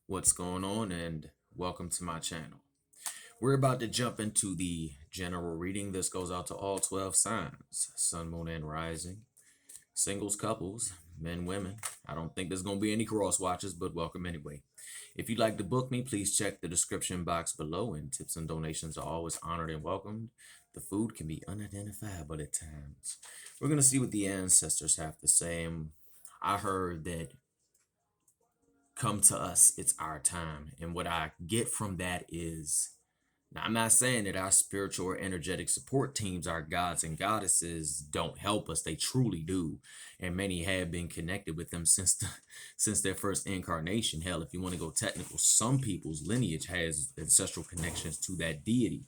What's going on, and welcome to my channel. We're about to jump into the general reading. This goes out to all 12 signs, sun, moon, and rising, singles, couples, men, women. I don't think there's going to be any cross watches, but welcome anyway. If you'd like to book me, please check the description box below, and tips and donations are always honored and welcomed. The food can be unidentifiable at times. We're going to see what the ancestors have to say. And I heard that come to us, it's our time. And what I get from that is, now I'm not saying that our spiritual or energetic support teams, our gods and goddesses, don't help us. They truly do. And many have been connected with them since their first incarnation. Hell, if you want to go technical, some people's lineage has ancestral connections to that deity.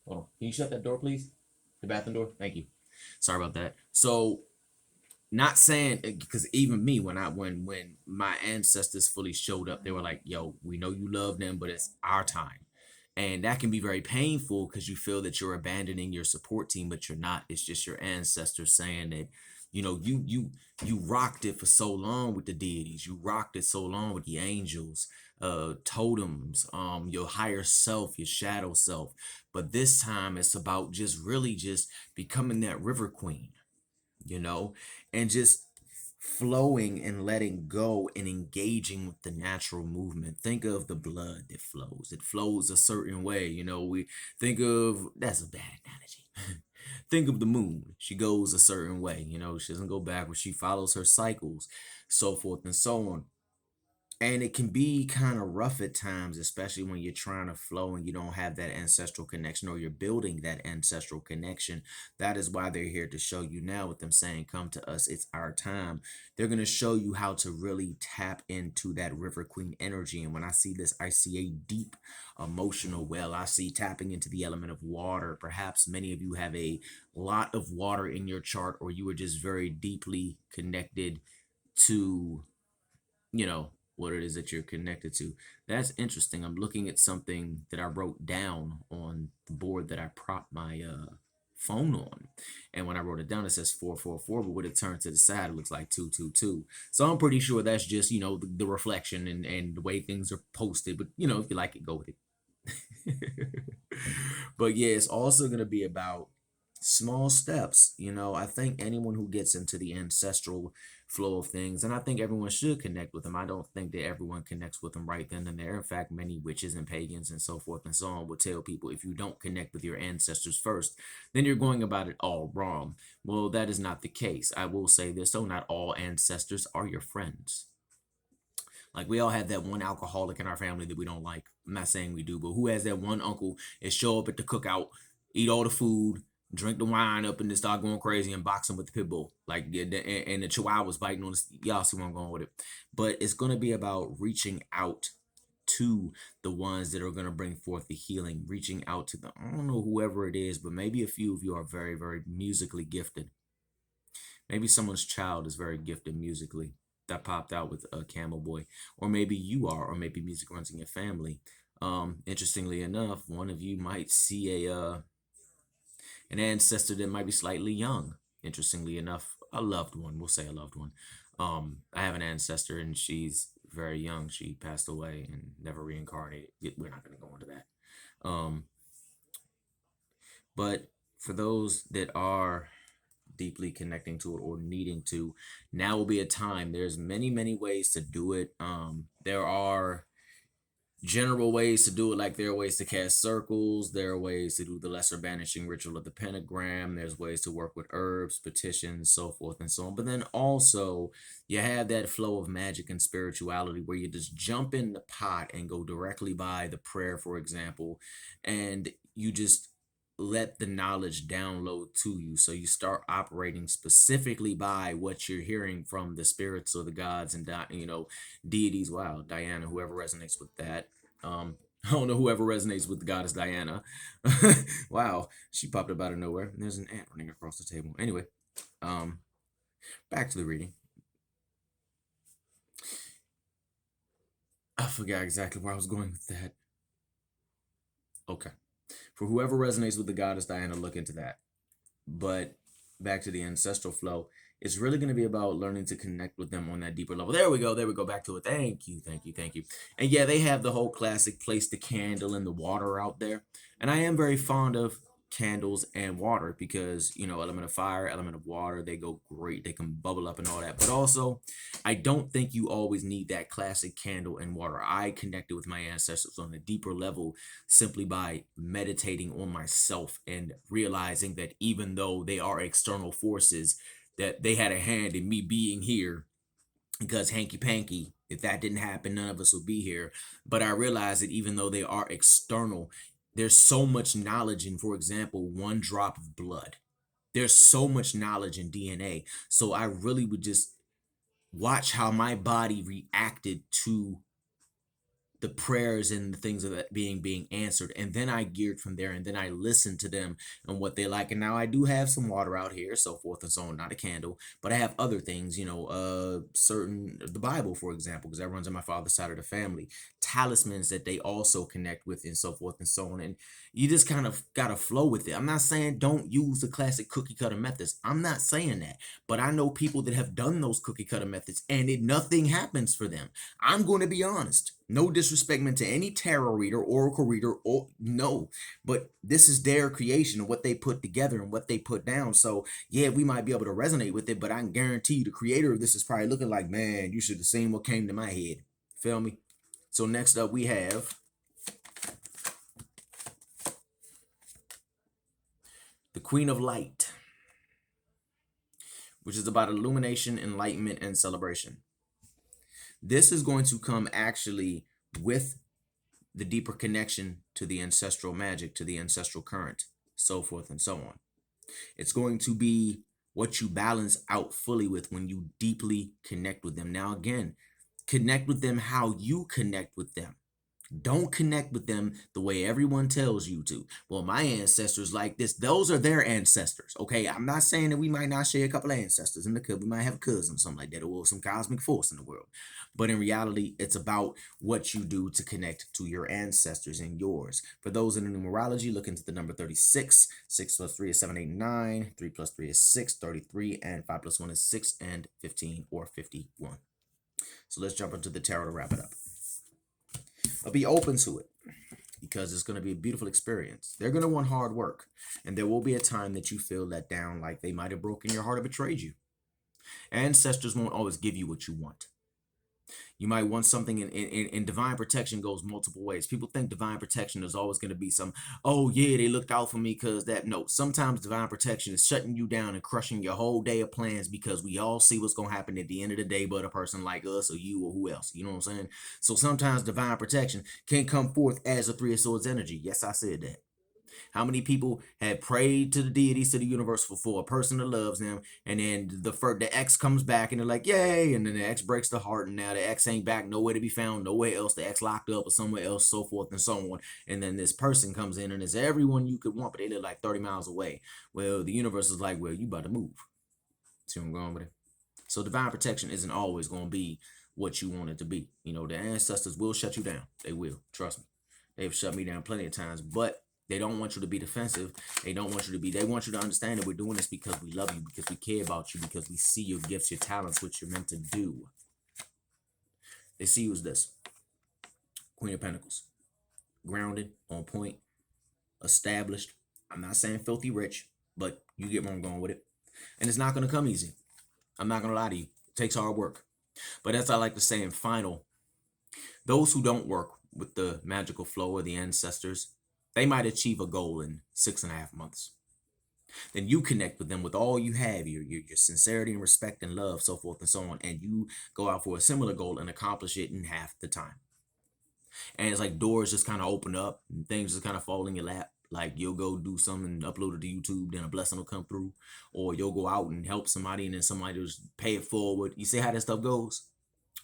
Hold on. Can you shut that door, please? The bathroom door? Thank you. Sorry about that. So not saying, because even me, when my ancestors fully showed up, they were like, yo, we know you love them, but it's our time. And that can be very painful because you feel that you're abandoning your support team, but you're not. It's just your ancestors saying that, you rocked it for so long with the deities. You rocked it so long with the angels, totems, your higher self, your shadow self. But this time it's about just really just becoming that river queen, you know, and just flowing and letting go and engaging with the natural movement. Think of the blood that flows. It flows a certain way. We think of, that's a bad analogy. Think of the moon. She goes a certain way. She doesn't go backwards. She follows her cycles, so forth and so on. And it can be kind of rough at times, especially when you're trying to flow and you don't have that ancestral connection, or you're building that ancestral connection. That is why they're here to show you now, with them saying, come to us, it's our time. They're going to show you how to really tap into that river queen energy. And when I see this, I see a deep emotional well. I see tapping into the element of water. Perhaps many of you have a lot of water in your chart, or you are just very deeply connected to, what it is that you're connected to. That's interesting. I'm looking at something that I wrote down on the board that I propped my phone on. And when I wrote it down, it says 444, but when it turns to the side, it looks like 222. So I'm pretty sure that's just, the reflection and the way things are posted. But, if you like it, go with it. But yeah, it's also going to be about small steps. I think anyone who gets into the ancestral flow of things, and I think everyone should connect with them. I don't think that everyone connects with them right then and there. In fact, many witches and pagans and so forth and so on would tell people, if you don't connect with your ancestors first, then you're going about it all wrong. Well, that is not the case. I will say this though, not all ancestors are your friends. Like, we all have that one alcoholic in our family that we don't like. I'm not saying we do, but who has that one uncle that show up at the cookout, eat all the food, drink the wine up, and then start going crazy and boxing with the pit bull, like, yeah, and the chihuahuas biting on this. Y'all see where I'm going with it. But it's going to be about reaching out to the ones that are going to bring forth the healing, reaching out to the, I don't know, whoever it is, but maybe a few of you are very, very musically gifted. Maybe someone's child is very gifted musically, that popped out with a Camel Boy, or maybe you are, or maybe music runs in your family. Interestingly enough, one of you might see an ancestor that might be slightly young. Interestingly enough, a loved one. We'll say a loved one. I have an ancestor, and she's very young. She passed away and never reincarnated. We're not going to go into that. But for those that are deeply connecting to it or needing to, now will be a time. There's many ways to do it. There are general ways to do it, like there are ways to cast circles, there are ways to do the lesser banishing ritual of the pentagram, there's ways to work with herbs, petitions, so forth and so on. But then also you have that flow of magic and spirituality where you just jump in the pot and go directly by the prayer, for example, and you just let the knowledge download to you. So you start operating specifically by what you're hearing from the spirits or the gods and deities. Wow, Diana, whoever resonates with that. I don't know whoever resonates with the goddess Diana. Wow, she popped up out of nowhere. There's an ant running across the table. Anyway, um, back to the reading. I forgot exactly where I was going with that. Okay. For whoever resonates with the goddess Diana, look into that. But back to the ancestral flow. It's really going to be about learning to connect with them on that deeper level. There we go. There we go. Back to it. Thank you. Thank you. Thank you. And yeah, they have the whole classic place the candle and the water out there. And I am very fond of candles and water because, you know, element of fire, element of water, they go great. They can bubble up and all that. But also, I don't think you always need that classic candle and water. I connected with my ancestors on a deeper level simply by meditating on myself and realizing that even though they are external forces, that they had a hand in me being here, because hanky panky, if that didn't happen, none of us would be here. But I realized that even though they are external, there's so much knowledge in, for example, one drop of blood. There's so much knowledge in DNA. So I really would just watch how my body reacted to the prayers and the things of that being answered, and then I geared from there, and then I listened to them and what they like. And now I do have some water out here, so forth and so on, not a candle, but I have other things, you know, certain, the Bible, for example, because that runs on my father's side of the family, talismans that they also connect with, and so forth and so on. And you just kind of got to flow with it. I'm not saying don't use the classic cookie cutter methods, I'm not saying that, but I know people that have done those cookie cutter methods and nothing happens for them. I'm going to be honest. No disrespect meant to any tarot reader, oracle reader, or no, but this is their creation, what they put together and what they put down. So yeah, we might be able to resonate with it, but I can guarantee you the creator of this is probably looking like, man, you should have seen what came to my head. Feel me? So next up we have the Queen of Light, which is about illumination, enlightenment, and celebration. This is going to come actually with the deeper connection to the ancestral magic, to the ancestral current, so forth and so on. It's going to be what you balance out fully with when you deeply connect with them. Now, again, connect with them how you connect with them. Don't connect with them the way everyone tells you to. Well, my ancestors like this. Those are their ancestors. Okay. I'm not saying that we might not share a couple of ancestors in the could. We might have a cousin or something like that, or some cosmic force in the world. But in reality, it's about what you do to connect to your ancestors and yours. For those in the numerology, look into the number 36. 6 plus 3 is 7, 8, 9. 3 plus 3 is 6, 33. And 5 plus 1 is 6, and 15 or 51. So let's jump into the tarot to wrap it up. But be open to it because it's going to be a beautiful experience. They're going to want hard work, and there will be a time that you feel let down, like they might have broken your heart or betrayed you. Ancestors won't always give you what you want. You might want something, in divine protection goes multiple ways. People think divine protection is always going to be some, oh yeah, they looked out for me because that. No, sometimes divine protection is shutting you down and crushing your whole day of plans, because we all see what's going to happen at the end of the day, but a person like us or you or who else, you know what I'm saying? So sometimes divine protection can come forth as a Three of Swords energy. Yes, I said that. How many people have prayed to the deities, to the universe for a person that loves them, and then the ex comes back and they're like, yay, and then the ex breaks the heart, and now the ex ain't back, nowhere to be found, nowhere else, the ex locked up or somewhere else, so forth and so on. And then this person comes in and is everyone you could want, but they live like 30 miles away. Well, the universe is like, well, you about to move. See where I'm going with it? So divine protection isn't always going to be what you want it to be. You know, the ancestors will shut you down. They will. Trust me. They've shut me down plenty of times, but they don't want you to be defensive. They don't want you to be, they want you to understand that we're doing this because we love you, because we care about you, because we see your gifts, your talents, what you're meant to do. They see you as this. Queen of Pentacles. Grounded, on point, established. I'm not saying filthy rich, but you get where I'm going with it. And it's not going to come easy. I'm not going to lie to you. It takes hard work. But as I like to say in final, those who don't work with the magical flow or the ancestors, they might achieve a goal in 6.5 months. Then you connect with them with all you have, your sincerity and respect and love, so forth and so on, and you go out for a similar goal and accomplish it in half the time. And it's like doors just kind of open up and things just kind of fall in your lap. Like you'll go do something and upload it to YouTube, then a blessing will come through. Or you'll go out and help somebody and then somebody will just pay it forward. You see how that stuff goes?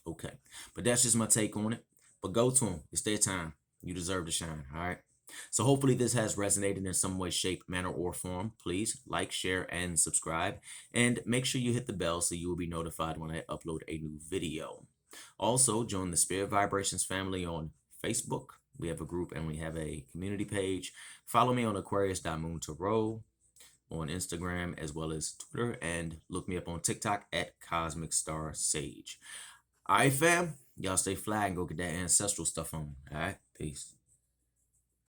Okay. But that's just my take on it. But go to them. It's their time. You deserve to shine. All right. So hopefully this has resonated in some way, shape, manner, or form. Please like, share, and subscribe. And make sure you hit the bell so you will be notified when I upload a new video. Also, join the Spirit Vibrations family on Facebook. We have a group and we have a community page. Follow me on Aquarius.Moon Tarot on Instagram as well as Twitter, and look me up on TikTok at Cosmic Star Sage. All right, fam. Y'all stay fly and go get that ancestral stuff on. All right. Peace.